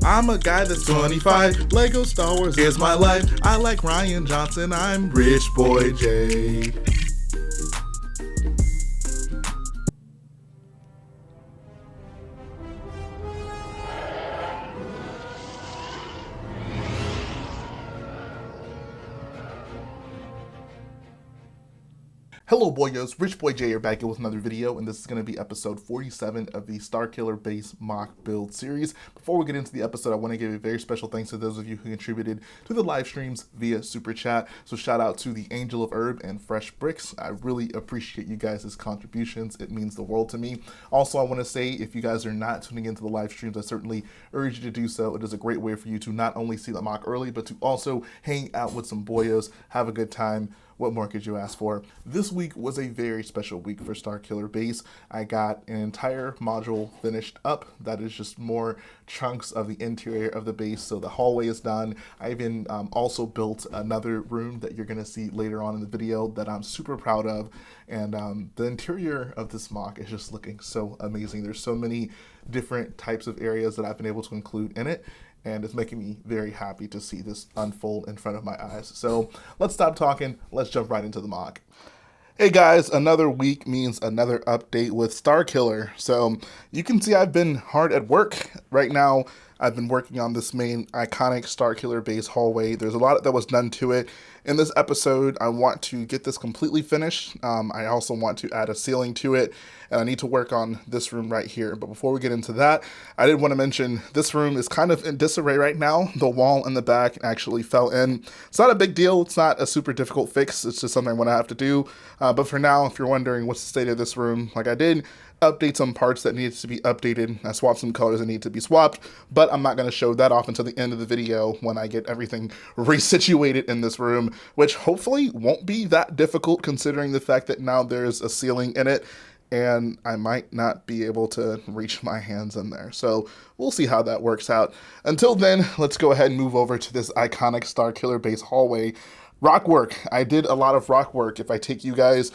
I'm a guy that's 25. Lego Star Wars is my life. I like Ryan Johnson. I'm Rich Boy J. Hello boyos, Rich Boy J here back here with another video, and this is going to be episode 47 of the Starkiller base mock build series. Before we get into the episode, I want to give a very special thanks to those of you who contributed to the live streams via Super Chat. So shout out to the Angel of Herb and Fresh Bricks. I really appreciate you guys' contributions. It means the world to me. Also, I want to say, if you guys are not tuning into the live streams, I certainly urge you to do so. It is a great way for you to not only see the mock early, but to also hang out with some boyos, have a good time. What more could you ask for? This week was a very special week for Starkiller base. I got an entire module finished up. That is just more chunks of the interior of the base. So the hallway is done. I even also built another room that you're going to see later on in the video that I'm super proud of. And the interior of this mock is just looking so amazing. There's so many different types of areas that I've been able to include in it. And it's making me very happy to see this unfold in front of my eyes. So let's stop talking. Let's jump right into the mock. Hey guys, another week means another update with Starkiller. So you can see I've been hard at work. Right now, I've been working on this main iconic Starkiller base hallway. There's a lot that was done to it. In this episode, I want to get this completely finished. I also want to add a ceiling to it, and I need to work on this room right here. But before we get into that, I did want to mention this room is kind of in disarray right now. The wall in the back actually fell in. It's not a big deal. It's not a super difficult fix. It's just something I'm going to have to do. But for now, if you're wondering what's the state of this room, like I did update some parts that needed to be updated. I swapped some colors that need to be swapped, but I'm not going to show that off until the end of the video when I get everything resituated in this room, which hopefully won't be that difficult considering the fact that now there's a ceiling in it and I might not be able to reach my hands in there. So we'll see how that works out. Until then, let's go ahead and move over to this iconic Starkiller base hallway. Rock work. I did a lot of rock work. If I take you guys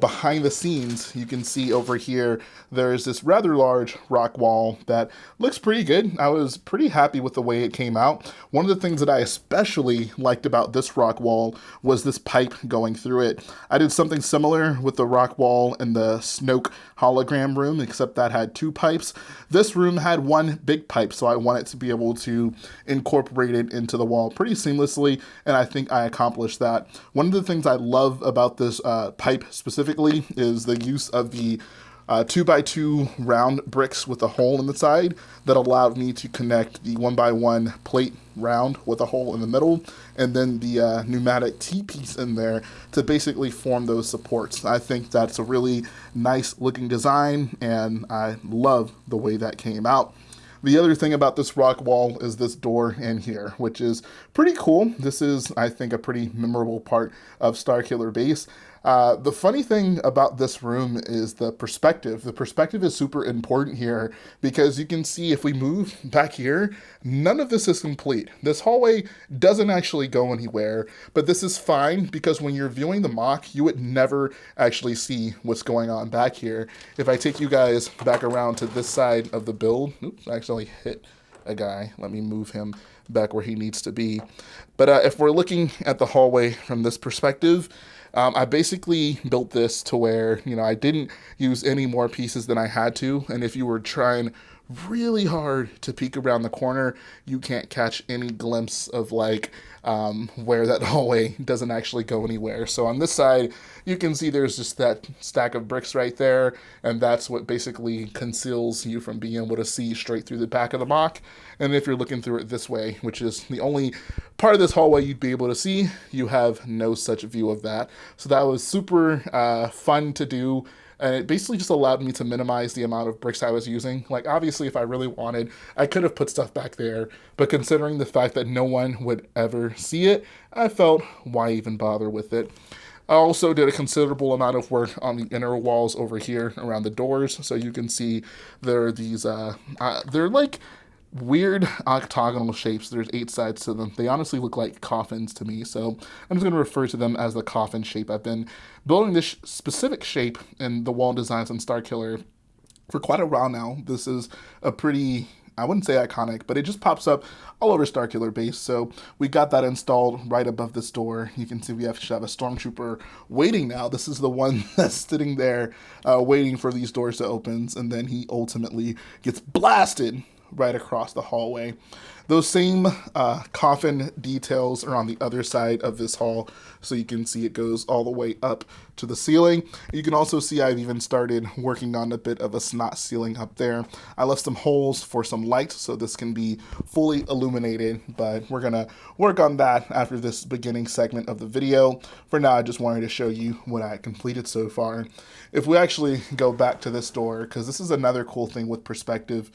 behind the scenes, you can see over here, there's this rather large rock wall that looks pretty good. I was pretty happy with the way it came out. One of the things that I especially liked about this rock wall was this pipe going through it. I did something similar with the rock wall in the Snoke hologram room, except that had two pipes. This room had one big pipe, so I wanted to be able to incorporate it into the wall pretty seamlessly, and I think I accomplished that. One of the things I love about this pipe specifically is the use of the 2x2 round bricks with a hole in the side that allowed me to connect the 1x1 plate round with a hole in the middle, and then the pneumatic T-piece in there to basically form those supports. I think that's a really nice looking design, and I love the way that came out. The other thing about this rock wall is this door in here, which is pretty cool. This is, I think, a pretty memorable part of Starkiller base. The funny thing about this room is the perspective. The perspective is super important here because you can see if we move back here, none of this is complete. This hallway doesn't actually go anywhere, but this is fine because when you're viewing the mock, you would never actually see what's going on back here. If I take you guys back around to this side of the build, oops, I actually hit a guy. Let me move him back where he needs to be. But if we're looking at the hallway from this perspective, I basically built this to where, I didn't use any more pieces than I had to. And if you were trying really hard to peek around the corner, you can't catch any glimpse of where that hallway doesn't actually go anywhere. So on this side, you can see there's just that stack of bricks right there, and that's what basically conceals you from being able to see straight through the back of the mock. And if you're looking through it this way, which is the only part of this hallway you'd be able to see, you have no such view of that. So that was super fun to do. And it basically just allowed me to minimize the amount of bricks I was using. Like, obviously, if I really wanted, I could have put stuff back there. But considering the fact that no one would ever see it, I felt, why even bother with it? I also did a considerable amount of work on the inner walls over here around the doors. So you can see there are these, they're like weird octagonal shapes. There's 8 sides to them. They honestly look like coffins to me, so I'm just going to refer to them as the coffin shape. I've been building this specific shape in the wall designs on Starkiller for quite a while now. This is a pretty I wouldn't say iconic, but it just pops up all over Starkiller base. So we got that installed right above this door. You can see we actually have a stormtrooper waiting now. This is the one that's sitting there waiting for these doors to open, and then he ultimately gets blasted right across the hallway. Those same coffin details are on the other side of this hall, so you can see it goes all the way up to the ceiling. You can also see I've even started working on a bit of a snot ceiling up there. I left some holes for some light so this can be fully illuminated, but we're gonna work on that after this beginning segment of the video. For now, I just wanted to show you what I completed so far. If we actually go back to this door, because this is another cool thing with perspective,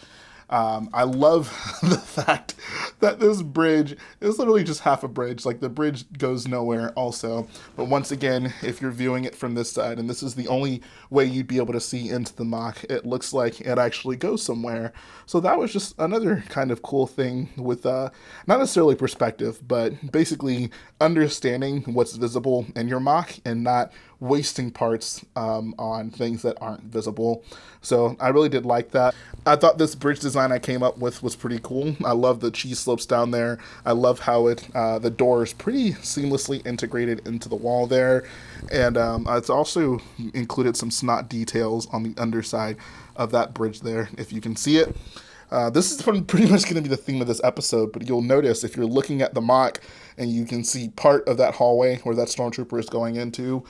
I love the fact that this bridge is literally just half a bridge. Like, the bridge goes nowhere also. But once again, if you're viewing it from this side, and this is the only way you'd be able to see into the MOC, it looks like it actually goes somewhere. So that was just another kind of cool thing with not necessarily perspective, but basically understanding what's visible in your MOC and not wasting parts on things that aren't visible. So I really did like that. I thought this bridge design I came up with was pretty cool. I love the cheese slopes down there. I love how the door is pretty seamlessly integrated into the wall there. And it's also included some snot details on the underside of that bridge there, if you can see it. This is pretty much going to be the theme of this episode, but you'll notice if you're looking at the MOC and you can see part of that hallway where that stormtrooper is going into,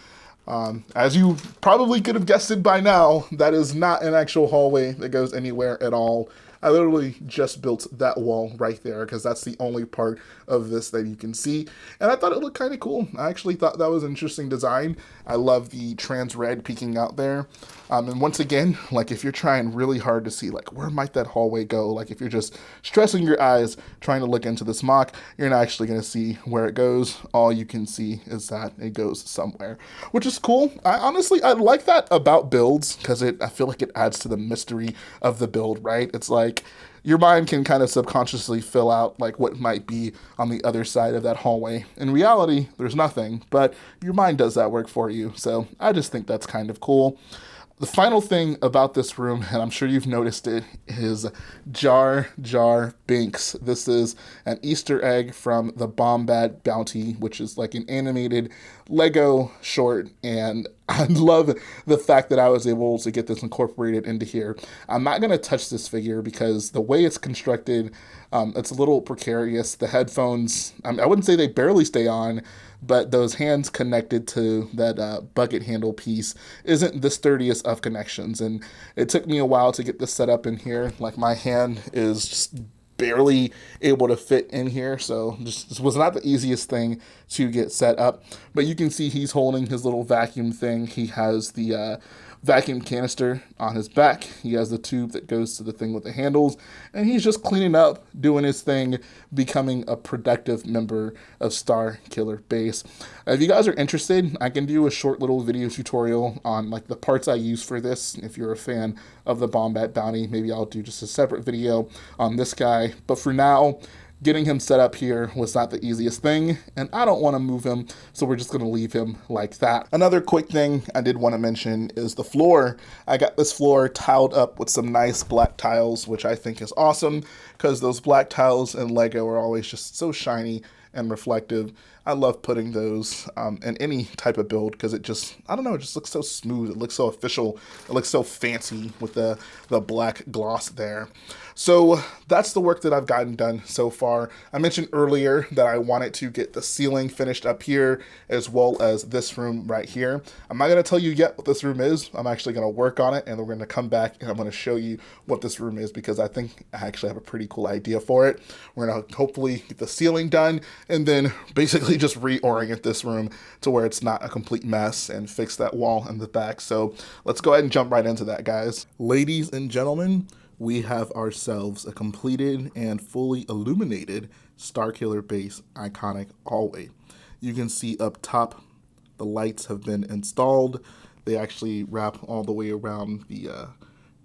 as you probably could have guessed it by now, that is not an actual hallway that goes anywhere at all. I literally just built that wall right there because that's the only part of this that you can see. And I thought it looked kind of cool. I actually thought that was an interesting design. I love the trans red peeking out there. And once again, like, if you're trying really hard to see, like, where might that hallway go? Like, if you're just stressing your eyes trying to look into this MOC, you're not actually going to see where it goes. All you can see is that it goes somewhere, which is cool. I like that about builds because I feel like it adds to the mystery of the build, right? It's like your mind can kind of subconsciously fill out like what might be on the other side of that hallway. In reality, there's nothing, but your mind does that work for you. So I just think that's kind of cool. The final thing about this room, and I'm sure you've noticed it, is Jar Jar Binks. This is an Easter egg from the Bombad Bounty, which is like an animated Lego short, and I love the fact that I was able to get this incorporated into here. I'm not going to touch this figure because the way it's constructed, it's a little precarious. The headphones, I wouldn't say they barely stay on, but those hands connected to that bucket handle piece isn't the sturdiest of connections. And it took me a while to get this set up in here. Like, my hand is just barely able to fit in here, so this was not the easiest thing to get set up. But you can see he's holding his little vacuum thing. He has the vacuum canister on his back. He has the tube that goes to the thing with the handles, and he's just cleaning up, doing his thing, becoming a productive member of Starkiller Base. If you guys are interested, I can do a short little video tutorial on like the parts I use for this. If you're a fan of the Bombad Bounty, maybe I'll do just a separate video on this guy. But for now, getting him set up here was not the easiest thing, and I don't want to move him, so we're just going to leave him like that. Another quick thing I did want to mention is the floor. I got this floor tiled up with some nice black tiles, which I think is awesome, because those black tiles in Lego are always just so shiny and reflective. I love putting those in any type of build because it just, I don't know, it just looks so smooth. It looks so official. It looks so fancy with the black gloss there. So that's the work that I've gotten done so far. I mentioned earlier that I wanted to get the ceiling finished up here as well as this room right here. I'm not going to tell you yet what this room is. I'm actually going to work on it, and we're going to come back and I'm going to show you what this room is because I think I actually have a pretty cool idea for it. We're going to hopefully get the ceiling done and then basically just reorient this room to where it's not a complete mess and fix that wall in the back. So let's go ahead and jump right into that, guys. Ladies and gentlemen, we have ourselves a completed and fully illuminated Starkiller Base iconic hallway. You can see up top the lights have been installed. They actually wrap all the way around the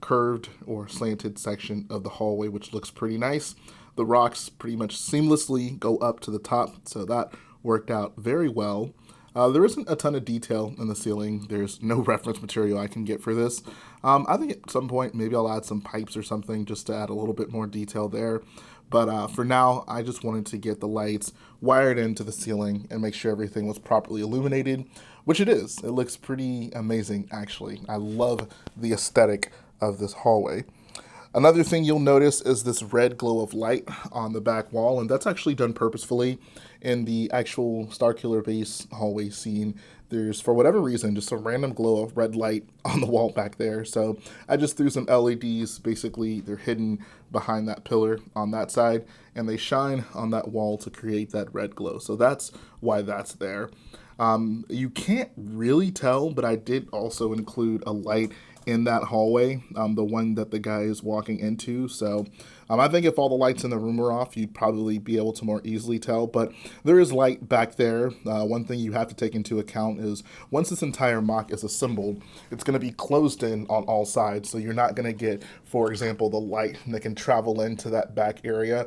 curved or slanted section of the hallway, which looks pretty nice. The rocks pretty much seamlessly go up to the top, so that worked out very well. There isn't a ton of detail in the ceiling. There's no reference material I can get for this. I think at some point maybe I'll add some pipes or something just to add a little bit more detail there. But for now, I just wanted to get the lights wired into the ceiling and make sure everything was properly illuminated, which it is. It looks pretty amazing, actually. I love the aesthetic of this hallway. Another thing you'll notice is this red glow of light on the back wall, and that's actually done purposefully. In the actual Starkiller base hallway scene, there's, for whatever reason, just a random glow of red light on the wall back there. So I just threw some LEDs. Basically, they're hidden behind that pillar on that side, and they shine on that wall to create that red glow. So that's why that's there. You can't really tell, but I did also include a light in that hallway, the one that the guy is walking into. So I think if all the lights in the room were off, you'd probably be able to more easily tell, but there is light back there. One thing you have to take into account is once this entire MOC is assembled, it's going to be closed in on all sides. So you're not going to get, for example, the light that can travel into that back area,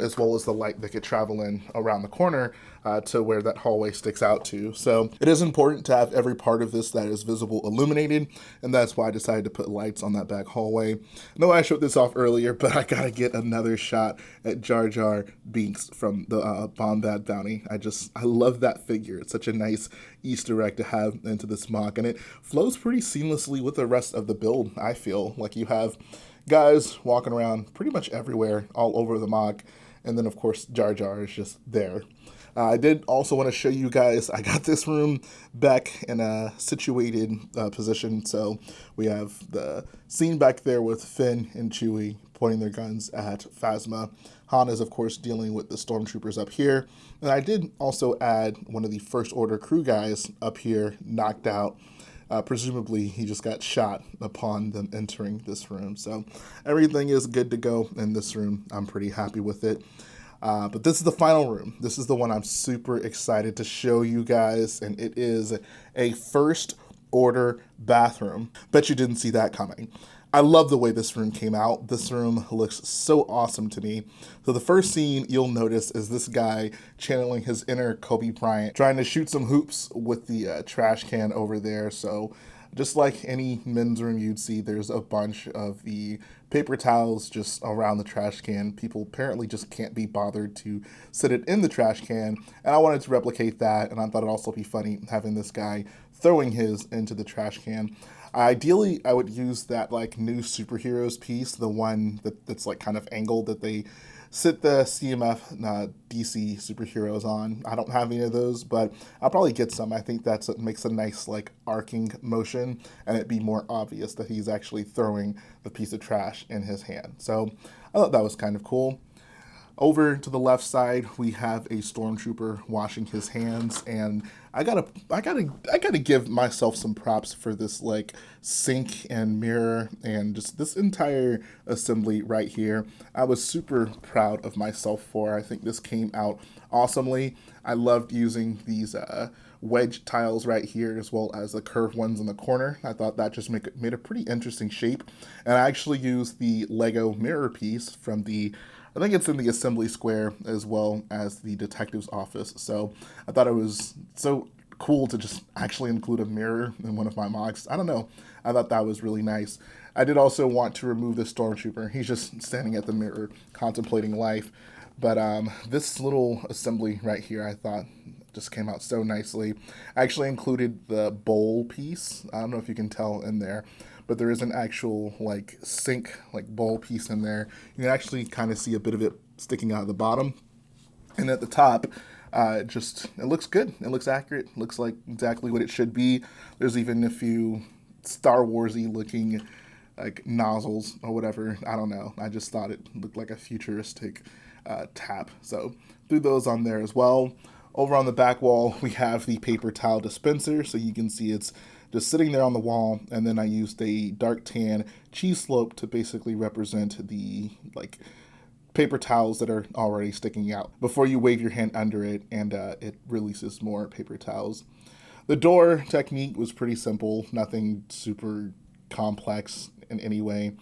as well as the light that could travel in around the corner to where that hallway sticks out to. So it is important to have every part of this that is visible illuminated, and that's why I decided to put lights on that back hallway. I know I showed this off earlier, but I gotta get another shot at Jar Jar Binks from the Bombad Bounty. I love that figure. It's such a nice Easter egg to have into this MOC, and it flows pretty seamlessly with the rest of the build. I feel like you have guys walking around pretty much everywhere, all over the MOC, and then of course Jar Jar is just there. I did also want to show you guys, I got this room back in a situated position. So we have the scene back there with Finn and Chewie pointing their guns at Phasma. Han is, of course, dealing with the stormtroopers up here. And I did also add one of the First Order crew guys up here, knocked out. Presumably, he just got shot upon them entering this room. So everything is good to go in this room. I'm pretty happy with it. But this is the final room. This is the one I'm super excited to show you guys, and it is a First Order bathroom. Bet you didn't see that coming. I love the way this room came out. This room looks so awesome to me. So the first scene you'll notice is this guy channeling his inner Kobe Bryant, trying to shoot some hoops with the trash can over there. So just like any men's room you'd see, there's a bunch of the paper towels just around the trash can. People apparently just can't be bothered to sit it in the trash can. And I wanted to replicate that, and I thought it'd also be funny having this guy throwing his into the trash can. Ideally, I would use that like new superheroes piece, the one that's like kind of angled that they sit the CMF DC superheroes on. I don't have any of those, but I'll probably get some. I think that's what makes a nice like arcing motion, and it'd be more obvious that he's actually throwing the piece of trash in his hand. So I thought that was kind of cool. Over to the left side, we have a stormtrooper washing his hands, and I gotta give myself some props for this like sink and mirror and just this entire assembly right here. I was super proud of myself for. I think this came out awesomely. I loved using these wedge tiles right here as well as the curved ones in the corner. I thought that just made a pretty interesting shape, and I actually used the Lego mirror piece from I think it's in the assembly square as well as the detective's office. So I thought it was so cool to just actually include a mirror in one of my MOCs. I don't know. I thought that was really nice. I did also want to remove the stormtrooper. He's just standing at the mirror contemplating life. But this little assembly right here, I thought just came out so nicely. I actually included the bowl piece. I don't know if you can tell in there, but there is an actual like sink, like bowl piece in there. You can actually kind of see a bit of it sticking out of the bottom. And at the top, it looks good. It looks accurate. Looks like exactly what it should be. There's even a few Star Wars-y looking like nozzles or whatever. I don't know. I just thought it looked like a futuristic tap. So threw those on there as well. Over on the back wall, we have the paper towel dispenser. So you can see it's just sitting there on the wall, and then I used a dark tan cheese slope to basically represent the like paper towels that are already sticking out before you wave your hand under it, and it releases more paper towels. The door technique was pretty simple, nothing super complex in any way.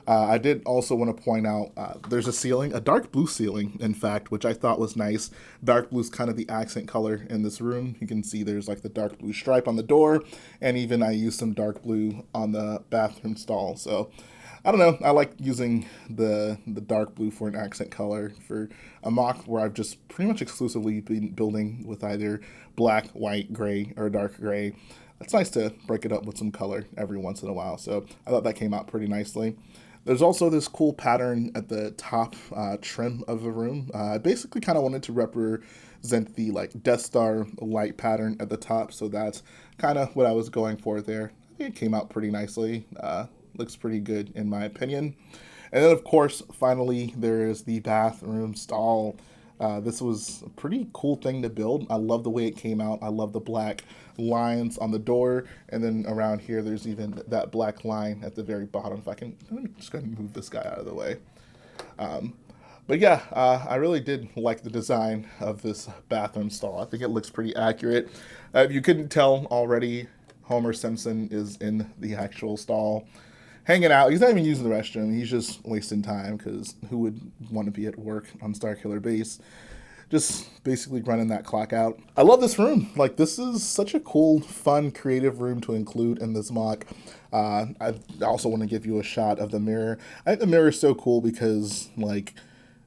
I did also want to point out there's a ceiling, a dark blue ceiling, in fact, which I thought was nice. Dark blue is kind of the accent color in this room. You can see there's like the dark blue stripe on the door, and even I used some dark blue on the bathroom stall. So I don't know. I like using the dark blue for an accent color for a MOC where I've just pretty much exclusively been building with either black, white, gray, or dark gray. It's nice to break it up with some color every once in a while. So I thought that came out pretty nicely. There's also this cool pattern at the top trim of the room. I basically kind of wanted to represent the like Death Star light pattern at the top. So that's kind of what I was going for there. I think it came out pretty nicely. Looks pretty good in my opinion. And then of course, finally, there is the bathroom stall. This was a pretty cool thing to build. I love the way it came out. I love the black lines on the door. And then around here, there's even that black line at the very bottom. If I can, let me just go ahead and move this guy out of the way. But yeah, I really did like the design of this bathroom stall. I think it looks pretty accurate. If you couldn't tell already, Homer Simpson is in the actual stall, hanging out. He's not even using the restroom. He's just wasting time because who would want to be at work on Starkiller Base? Just basically running that clock out. I love this room. Like, this is such a cool, fun, creative room to include in this MOC. I also want to give you a shot of the mirror. I think the mirror is so cool because, like,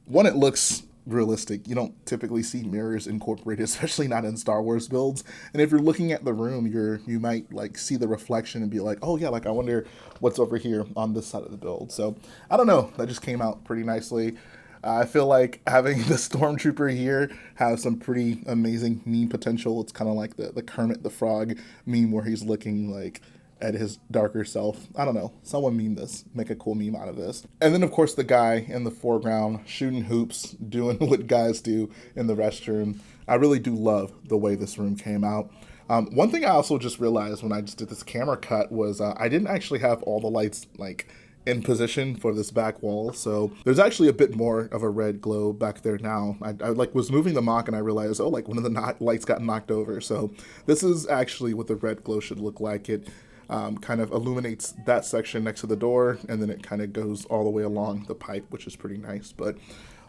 one, it looks realistic. You don't typically see mirrors incorporated, especially not in Star Wars builds. And if you're looking at the room, you might like see the reflection and be like, oh yeah, like I wonder what's over here on this side of the build. So I don't know, that just came out pretty nicely. I feel like having the Stormtrooper here has some pretty amazing meme potential. It's kind of like the Kermit the Frog meme where he's looking like at his darker self. I don't know. Someone meme this. Make a cool meme out of this. And then, of course, the guy in the foreground shooting hoops, doing what guys do in the restroom. I really do love the way this room came out. One thing I also just realized when I just did this camera cut was I didn't actually have all the lights like in position for this back wall, so there's actually a bit more of a red glow back there now. I like was moving the MOC and I realized, oh, like one of the lights got knocked over. So this is actually what the red glow should look like. It kind of illuminates that section next to the door, and then it kind of goes all the way along the pipe, which is pretty nice. But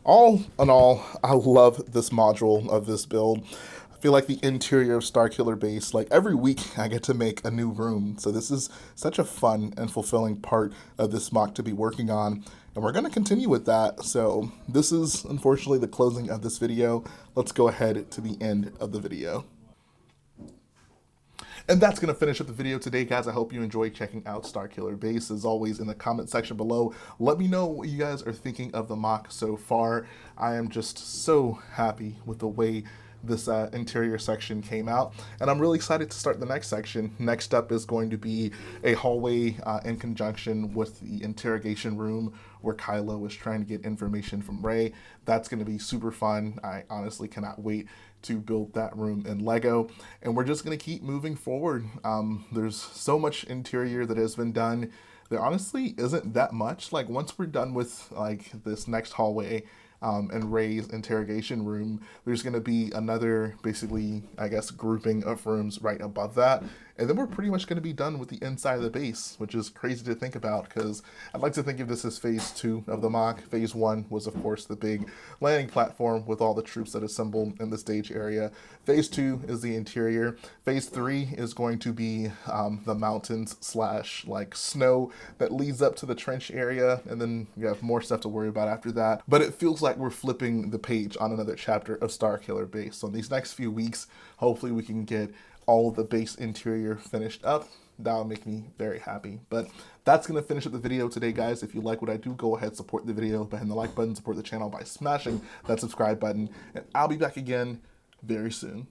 all in all, I love this module of this build. I feel like the interior of Starkiller Base, like every week I get to make a new room. So this is such a fun and fulfilling part of this MOC to be working on. And we're going to continue with that. So this is unfortunately the closing of this video. Let's go ahead to the end of the video. And that's going to finish up the video today, guys. I hope you enjoyed checking out Starkiller Base. As always, in the comment section below, let me know what you guys are thinking of the MOC so far. I am just so happy with the way this interior section came out, and I'm really excited to start the next section. Next up is going to be a hallway in conjunction with the interrogation room where Kylo is trying to get information from Rey. That's going to be super fun. I honestly cannot wait to build that room in Lego, and we're just going to keep moving forward. There's so much interior that has been done. There honestly isn't that much. Like once we're done with like this next hallway and Rey's interrogation room, there's going to be another, basically, I guess, grouping of rooms right above that. And then we're pretty much going to be done with the inside of the base, which is crazy to think about because I'd like to think of this as phase 2 of the MOC. Phase 1 was, of course, the big landing platform with all the troops that assemble in the stage area. Phase 2 is the interior. Phase 3 is going to be the mountains / like snow that leads up to the trench area. And then you have more stuff to worry about after that. But it feels like we're flipping the page on another chapter of Starkiller Base. So in these next few weeks, hopefully we can get all of the base interior finished up. That'll make me very happy. But that's going to finish up the video today, guys. If you like what I do, go ahead, support the video by hitting the like button, support the channel by smashing that subscribe button, and I'll be back again very soon.